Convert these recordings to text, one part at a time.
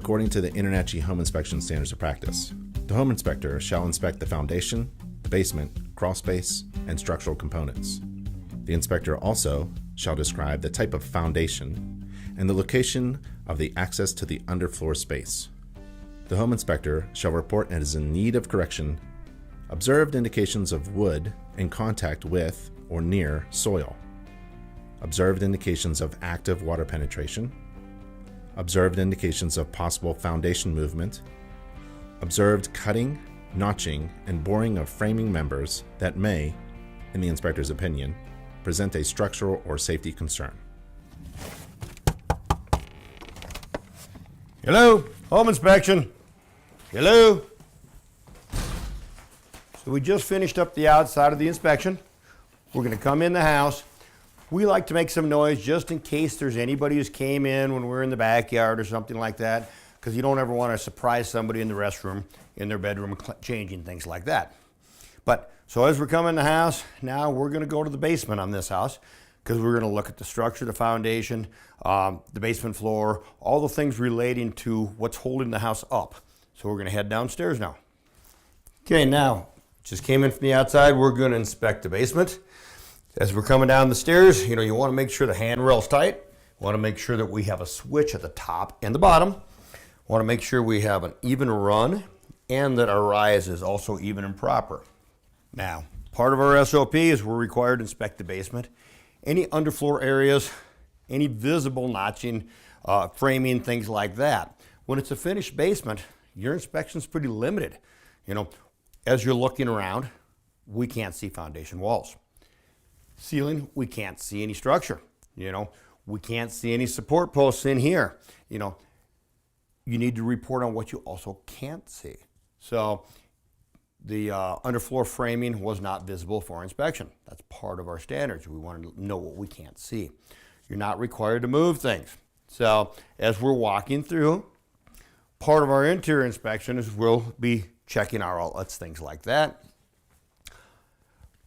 according to the InterNACHI Home Inspection Standards of Practice. The home inspector shall inspect the foundation, the basement, crawl space, and structural components. The inspector also shall describe the type of foundation and the location of the access to the underfloor space. The home inspector shall report it is in need of correction, observed indications of wood in contact with or near soil, observed indications of active water penetration, observed indications of possible foundation movement, observed cutting, notching, and boring of framing members that may, in the inspector's opinion, present a structural or safety concern. Hello, home inspection. Hello. So we just finished up the outside of the inspection. We're going to come in the house. We like to make some noise just in case there's anybody who's came in when we're in the backyard or something like that, because you don't ever want to surprise somebody in the restroom, in their bedroom, changing things like that. But so as we're coming in the house, now we're going to go to the basement on this house, because we're going to look at the structure, the foundation, the basement floor, all the things relating to what's holding the house up. So we're going to head downstairs now. Okay, now, just came in from the outside. We're going to inspect the basement. As we're coming down the stairs, you want to make sure the handrail's tight. You want to make sure that we have a switch at the top and the bottom. Want to make sure we have an even run and that our rise is also even and proper. Now, part of our SOP is we're required to inspect the basement. Any underfloor areas, any visible notching, framing, things like that. When it's a finished basement, your inspection's pretty limited. As you're looking around, we can't see foundation walls. Ceiling, we can't see any structure. We can't see any support posts in here. You need to report on what you also can't see. So the underfloor framing was not visible for inspection. That's part of our standards. We want to know what we can't see. You're not required to move things. So as we're walking through, part of our interior inspection is we'll be checking our outlets, things like that.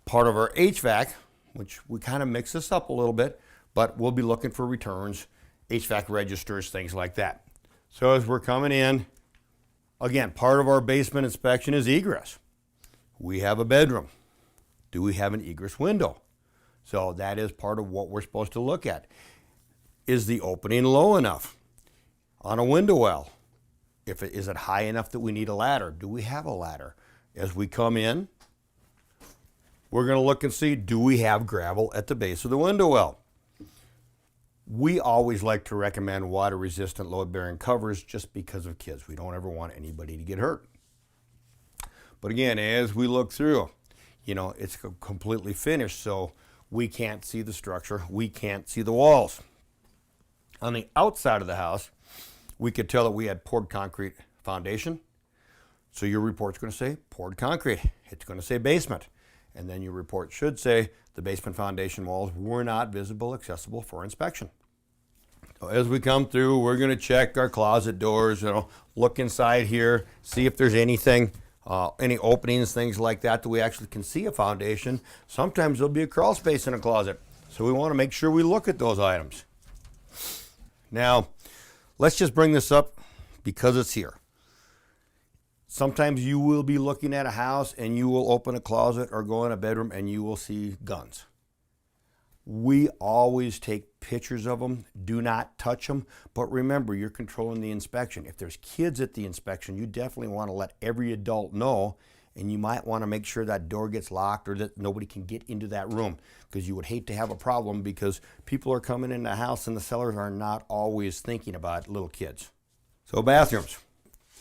Part of our HVAC, which we kind of mix this up a little bit, but we'll be looking for returns, HVAC registers, things like that. So as we're coming in, again, part of our basement inspection is egress. We have a bedroom. Do we have an egress window? So that is part of what we're supposed to look at. Is the opening low enough on a window well? Is it high enough that we need a ladder? Do we have a ladder? As we come in, we're going to look and see, do we have gravel at the base of the window well? We always like to recommend water-resistant, load-bearing covers just because of kids. We don't ever want anybody to get hurt. But again, as we look through, it's completely finished, so we can't see the structure. We can't see the walls. On the outside of the house, we could tell that we had poured concrete foundation. So your report's going to say poured concrete. It's going to say basement. And then your report should say the basement foundation walls were not visible, accessible for inspection. So as we come through, we're going to check our closet doors, look inside here, see if there's anything, any openings, things like that we actually can see a foundation. Sometimes there'll be a crawl space in a closet. So we want to make sure we look at those items. Now, let's just bring this up because it's here. Sometimes you will be looking at a house and you will open a closet or go in a bedroom and you will see guns. We always take pictures of them. Do not touch them. But remember, you're controlling the inspection. If there's kids at the inspection, you definitely want to let every adult know, and you might want to make sure that door gets locked or that nobody can get into that room, because you would hate to have a problem because people are coming in the house and the sellers are not always thinking about little kids. So bathrooms.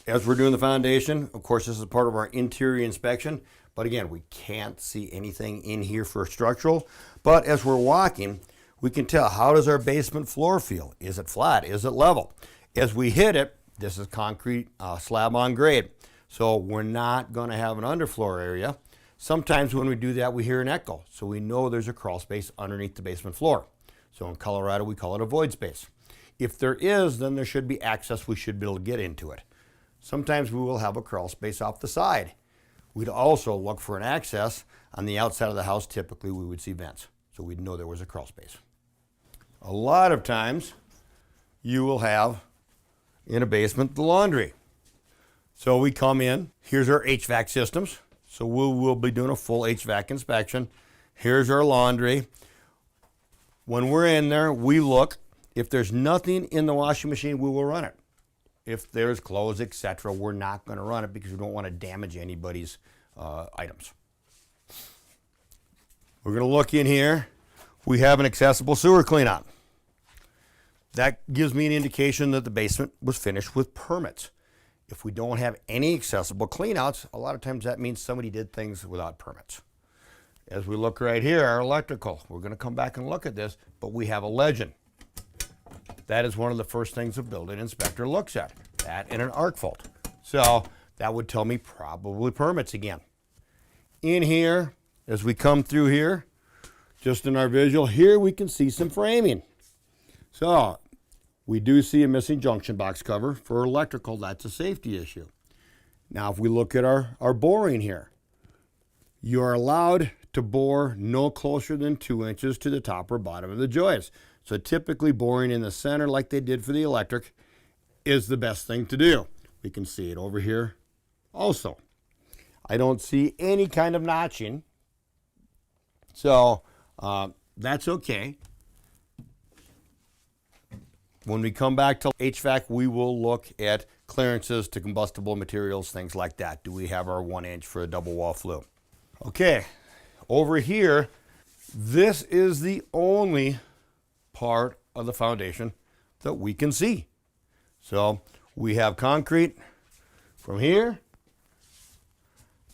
As we're doing the foundation, of course, this is part of our interior inspection. But again, we can't see anything in here for structural. But as we're walking, we can tell, how does our basement floor feel? Is it flat? Is it level? As we hit it, this is concrete slab on grade. So we're not going to have an underfloor area. Sometimes when we do that, we hear an echo. So we know there's a crawl space underneath the basement floor. So in Colorado, we call it a void space. If there is, then there should be access. We should be able to get into it. Sometimes we will have a crawl space off the side. We'd also look for an access on the outside of the house. Typically, we would see vents, so we'd know there was a crawl space. A lot of times, you will have in a basement, the laundry. So we come in, here's our HVAC systems. So we'll be doing a full HVAC inspection. Here's our laundry. When we're in there, we look. If there's nothing in the washing machine, we will run it. If there's clothes, etc., we're not going to run it because we don't want to damage anybody's items. We're going to look in here. We have an accessible sewer cleanout. That gives me an indication that the basement was finished with permits. If we don't have any accessible cleanouts, a lot of times that means somebody did things without permits. As we look right here, our electrical, we're going to come back and look at this, but we have a legend. That is one of the first things a building inspector looks at, that and an arc fault. So that would tell me probably permits again. In here, as we come through here, just in our visual, here we can see some framing. So we do see a missing junction box cover for electrical. That's a safety issue. Now, if we look at our boring here, you are allowed to bore no closer than 2 inches to the top or bottom of the joist. So typically boring in the center like they did for the electric is the best thing to do. We can see it over here also. I don't see any kind of notching. So that's okay. When we come back to HVAC, we will look at clearances to combustible materials, things like that. Do we have our 1 inch for a double wall flue? Okay, over here, this is the only part of the foundation that we can see. So we have concrete from here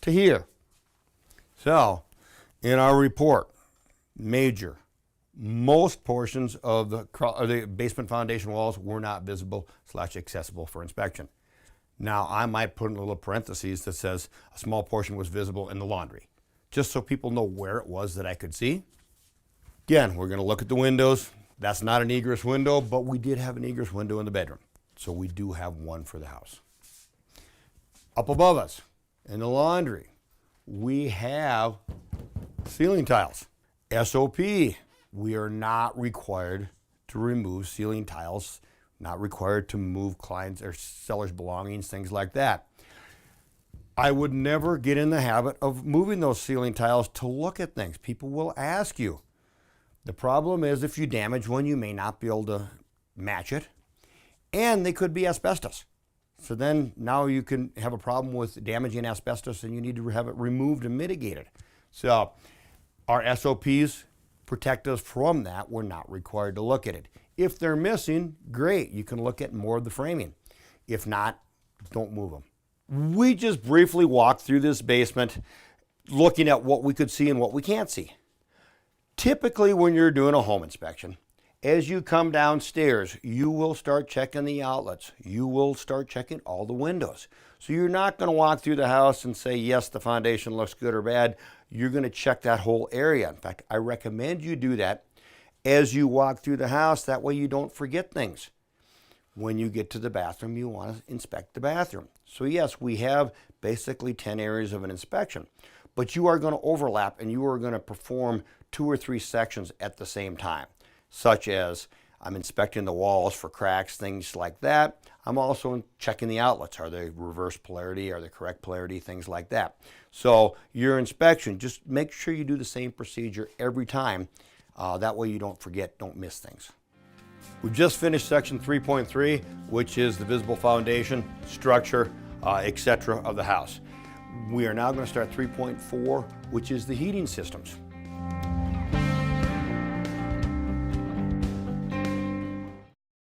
to here. So in our report, most portions of the basement foundation walls were not visible / accessible for inspection. Now I might put in a little parentheses that says a small portion was visible in the laundry, just so people know where it was that I could see. Again, we're going to look at the windows. That's not an egress window, but we did have an egress window in the bedroom. So we do have one for the house. Up above us, in the laundry, we have ceiling tiles. SOP, we are not required to remove ceiling tiles, not required to move clients' or sellers' belongings, things like that. I would never get in the habit of moving those ceiling tiles to look at things. People will ask you. The problem is if you damage one, you may not be able to match it, and they could be asbestos. So then now you can have a problem with damaging asbestos and you need to have it removed and mitigated. So our SOPs protect us from that. We're not required to look at it. If they're missing, great. You can look at more of the framing. If not, don't move them. We just briefly walked through this basement looking at what we could see and what we can't see. Typically when you're doing a home inspection, as you come downstairs, you will start checking the outlets. You will start checking all the windows. So you're not going to walk through the house and say, yes, the foundation looks good or bad. You're going to check that whole area. In fact, I recommend you do that as you walk through the house. That way you don't forget things. When you get to the bathroom, you want to inspect the bathroom. So yes, we have basically 10 areas of an inspection, but you are going to overlap and you are going to perform 2 or 3 sections at the same time, such as I'm inspecting the walls for cracks, things like that. I'm also checking the outlets. Are they reverse polarity? Are they correct polarity? Things like that. So your inspection, just make sure you do the same procedure every time. That way you don't forget, don't miss things. We've just finished section 3.3, which is the visible foundation, structure, etc. of the house. We are now going to start 3.4, which is the heating systems.